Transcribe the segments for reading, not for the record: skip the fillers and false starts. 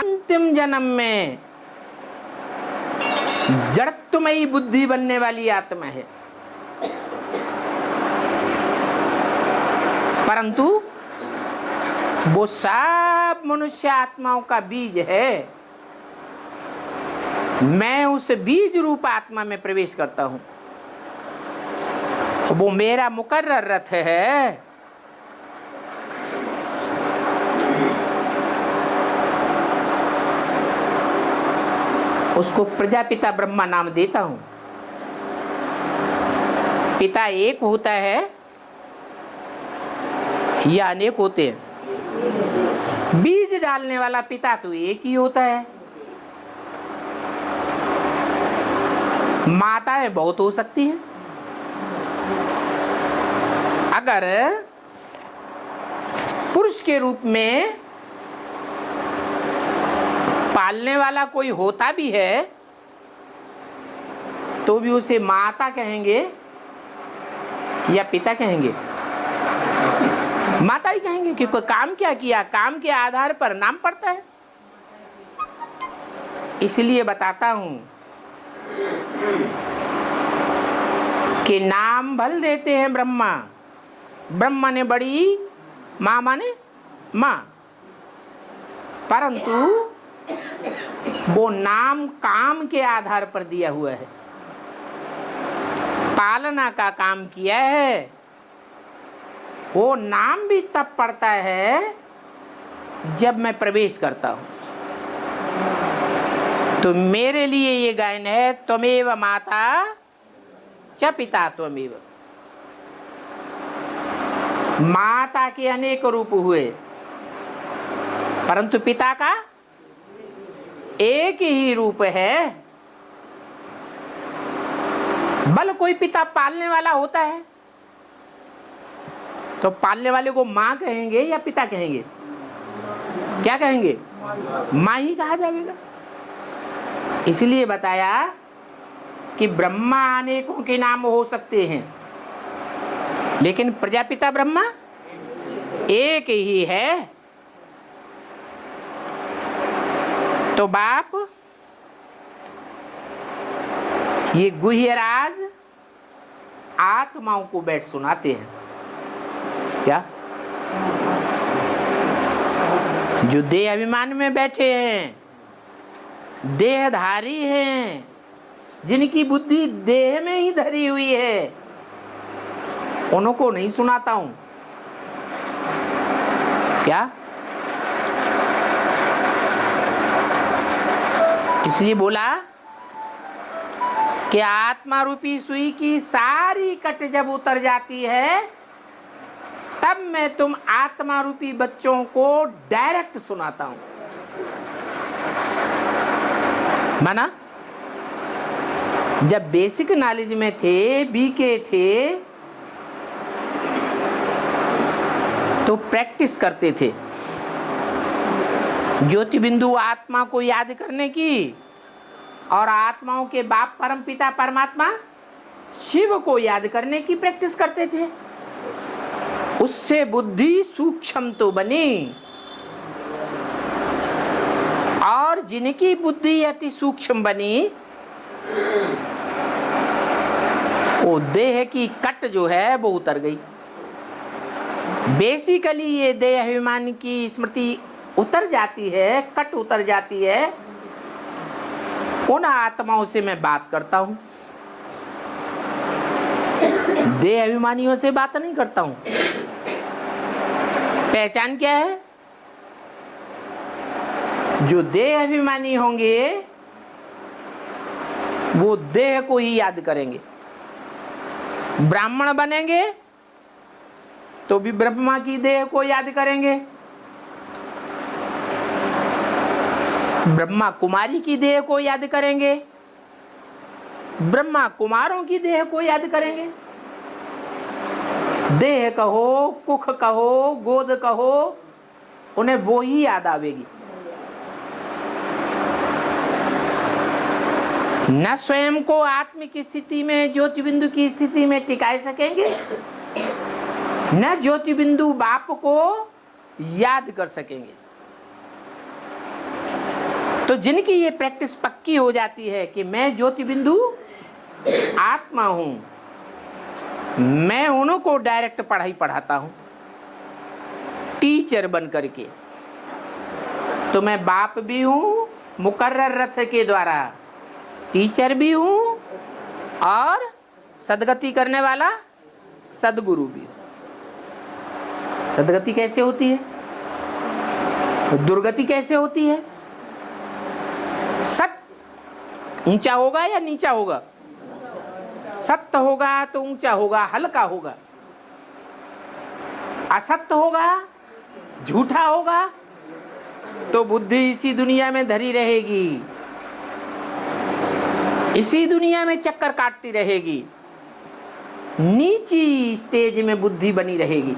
अंतिम जन्म में जड़त्वमयी बुद्धि बनने वाली आत्मा है, परंतु वो सब मनुष्य आत्माओं का बीज है। मैं उस बीज रूप आत्मा में प्रवेश करता हूं, वो मेरा मुकर्रर रथ है। उसको प्रजापिता ब्रह्मा नाम देता हूं। पिता एक होता है या अनेक होते हैं? बीज डालने वाला पिता तो एक ही होता है। माताएं बहुत हो सकती हैं। अगर पुरुष के रूप में पालने वाला कोई होता भी है तो भी उसे माता कहेंगे या पिता कहेंगे? माता ही कहेंगे, क्योंकि काम क्या किया, काम के आधार पर नाम पड़ता है। इसलिए बताता हूं कि नाम भल देते हैं ब्रह्मा। ब्रह्मा ने बड़ी, मां माने मां, परंतु वो नाम काम के आधार पर दिया हुआ है। पालना का काम किया है, वो नाम भी तब पड़ता है जब मैं प्रवेश करता हूं। तो मेरे लिए ये गायन है, त्वमेव माता च पिता त्वमेव। माता के अनेक रूप हुए, परंतु पिता का एक ही रूप है। बल कोई पिता पालने वाला होता है तो पालने वाले को मां कहेंगे या पिता कहेंगे? क्या कहेंगे? मां ही कहा जाएगा। इसलिए बताया कि ब्रह्मा अनेकों के नाम हो सकते हैं, लेकिन प्रजापिता ब्रह्मा एक ही है। तो बाप ये गुह्यराज आत्माओं को बैठ सुनाते हैं। क्या? जो देह अभिमान में बैठे हैं, देहधारी हैं, जिनकी बुद्धि देह में ही धरी हुई है, उनको नहीं सुनाता हूं। क्या? इसलिए बोला कि आत्मा रूपी सुई की सारी कट जब उतर जाती है, तब मैं तुम आत्मा रूपी बच्चों को डायरेक्ट सुनाता हूं। माना जब बेसिक नॉलेज में थे, बीके थे, तो प्रैक्टिस करते थे ज्योति बिंदु आत्मा को याद करने की, और आत्माओं के बाप परम पिता परमात्मा शिव को याद करने की प्रैक्टिस करते थे। उससे बुद्धि सूक्ष्म तो बनी, और जिनकी बुद्धि अति सूक्ष्म बनी, वो देह की कट जो है वो उतर गई। बेसिकली ये देह अभिमान की स्मृति उतर जाती है, कट उतर जाती है। उन आत्माओं से मैं बात करता हूं, देह अभिमानियों से बात नहीं करता हूं। पहचान क्या है? जो देह अभिमानी होंगे वो देह को ही याद करेंगे। ब्राह्मण बनेंगे तो भी ब्रह्मा की देह को याद करेंगे, ब्रह्मा कुमारी की देह को याद करेंगे, ब्रह्मा कुमारों की देह को याद करेंगे। देह कहो, कुख कहो, गोद कहो, उन्हें वो ही याद आवेगी। न स्वयं को आत्मिक स्थिति में, ज्योति बिंदु की स्थिति में टिका सकेंगे, न ज्योति बिंदु बाप को याद कर सकेंगे। तो जिनकी ये प्रैक्टिस पक्की हो जाती है कि मैं ज्योति बिंदु आत्मा हूं, मैं उनको डायरेक्ट पढ़ाई पढ़ाता हूं टीचर बन करके। तो मैं बाप भी हूं मुकर्रर रथ के द्वारा, टीचर भी हूं और सदगति करने वाला सदगुरु भी हूं। सदगति कैसे होती है, दुर्गति कैसे होती है? सत्य ऊंचा होगा या नीचा होगा? सत्य होगा तो ऊंचा होगा, हल्का होगा। असत्य होगा, झूठा होगा, तो बुद्धि इसी दुनिया में धरी रहेगी, इसी दुनिया में चक्कर काटती रहेगी, नीची स्टेज में बुद्धि बनी रहेगी।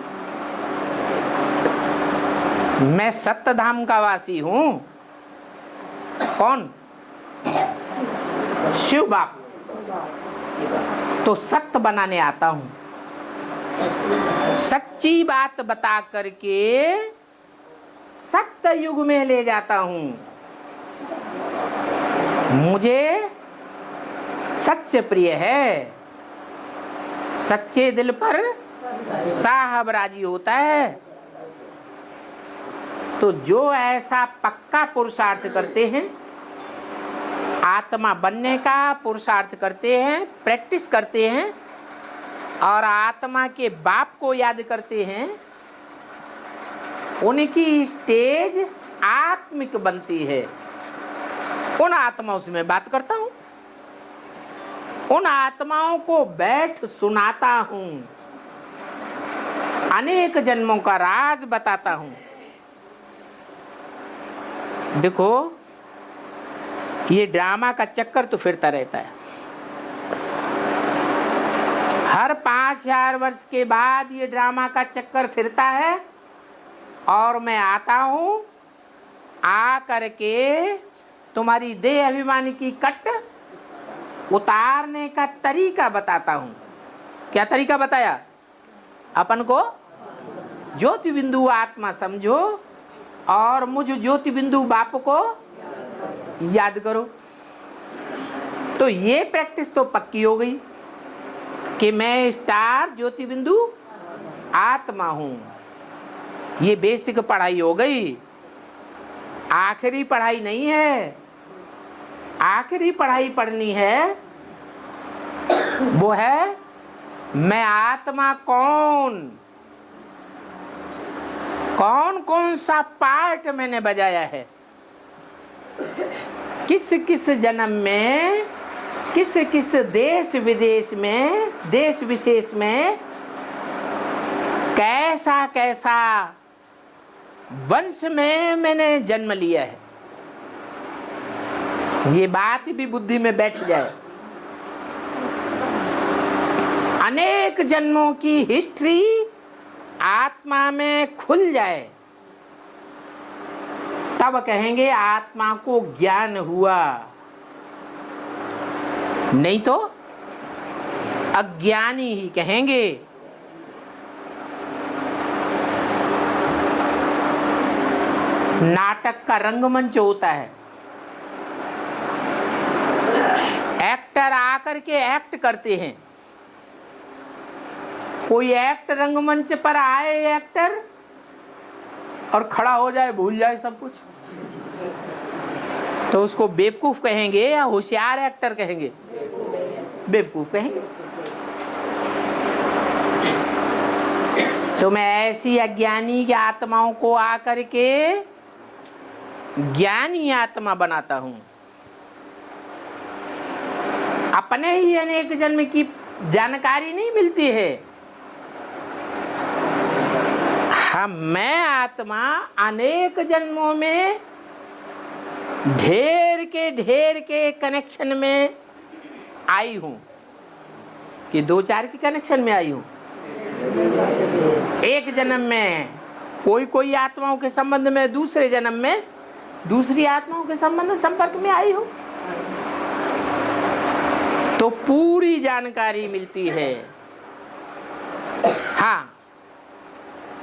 मैं सत्य धाम का वासी हूं। कौन? शिव बाप। तो सत्य बनाने आता हूं, सच्ची बात बता करके सत्य युग में ले जाता हूं। मुझे सच्चे प्रिय है, सच्चे दिल पर साहब राजी होता है। तो जो ऐसा पक्का पुरुषार्थ करते हैं, आत्मा बनने का पुरुषार्थ करते हैं, प्रैक्टिस करते हैं और आत्मा के बाप को याद करते हैं, उनकी स्टेज आत्मिक बनती है। उन आत्माओं से मैं बात करता हूं, उन आत्माओं को बैठ सुनाता हूं, अनेक जन्मों का राज बताता हूं। देखो ये ड्रामा का चक्कर तो फिरता रहता है। हर 5000 वर्ष के बाद ये ड्रामा का चक्कर फिरता है और मैं आता हूं, आ करके तुम्हारी देह अभिमान की कट उतारने का तरीका बताता हूं। क्या तरीका बताया? अपन को ज्योति बिंदु आत्मा समझो और मुझ ज्योति बिंदु बाप को याद करो। तो ये प्रैक्टिस तो पक्की हो गई कि मैं स्टार ज्योति बिंदु आत्मा हूं। ये बेसिक पढ़ाई हो गई। आखिरी पढ़ाई नहीं है, आखिरी पढ़ाई पढ़नी है वो है मैं आत्मा कौन, कौन कौन सा पार्ट मैंने बजाया है, किस किस जन्म में, किस किस देश विदेश में, देश विशेष में कैसा कैसा वंश में मैंने जन्म लिया है। ये बात भी बुद्धि में बैठ जाए। अनेक जन्मों की हिस्ट्री आत्मा में खुल जाए, तब कहेंगे आत्मा को ज्ञान हुआ। नहीं तो अज्ञानी ही कहेंगे। नाटक का रंगमंच होता है, एक्टर आकर के एक्ट करते हैं। कोई एक्ट रंगमंच पर आए एक्टर और खड़ा हो जाए, भूल जाए सब कुछ, तो उसको बेवकूफ कहेंगे या होशियार एक्टर कहेंगे? बेवकूफ कहेंगे। तो मैं ऐसी अज्ञानी की आत्माओं को आकर के ज्ञानी आत्मा बनाता हूं। अपने ही अनेक जन्म की जानकारी नहीं मिलती है। हम मैं आत्मा अनेक जन्मों में ढेर के कनेक्शन में आई हूं कि 2-4 के कनेक्शन में आई हूं। एक जन्म में कोई आत्माओं के संबंध में, दूसरे जन्म में दूसरी आत्माओं के संबंध संपर्क में आई हूं। तो पूरी जानकारी मिलती है। हाँ,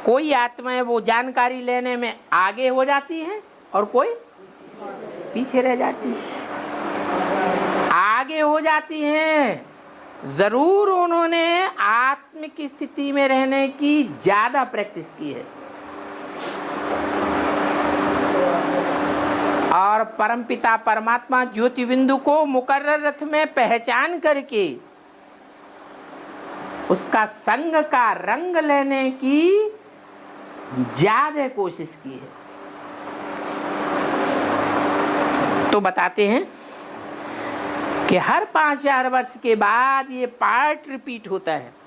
कोई आत्माएं वो जानकारी लेने में आगे हो जाती हैं और कोई पीछे रह जाती हैं, आगे हो जाती हैं। जरूर उन्होंने आत्मिक स्थिति में रहने की ज्यादा प्रैक्टिस की है और परमपिता परमात्मा ज्योति बिंदु को मुकर्रर रथ में पहचान करके उसका संग का रंग लेने की ज्यादा कोशिश की है। तो बताते हैं कि हर 5000 वर्ष के बाद ये पार्ट रिपीट होता है।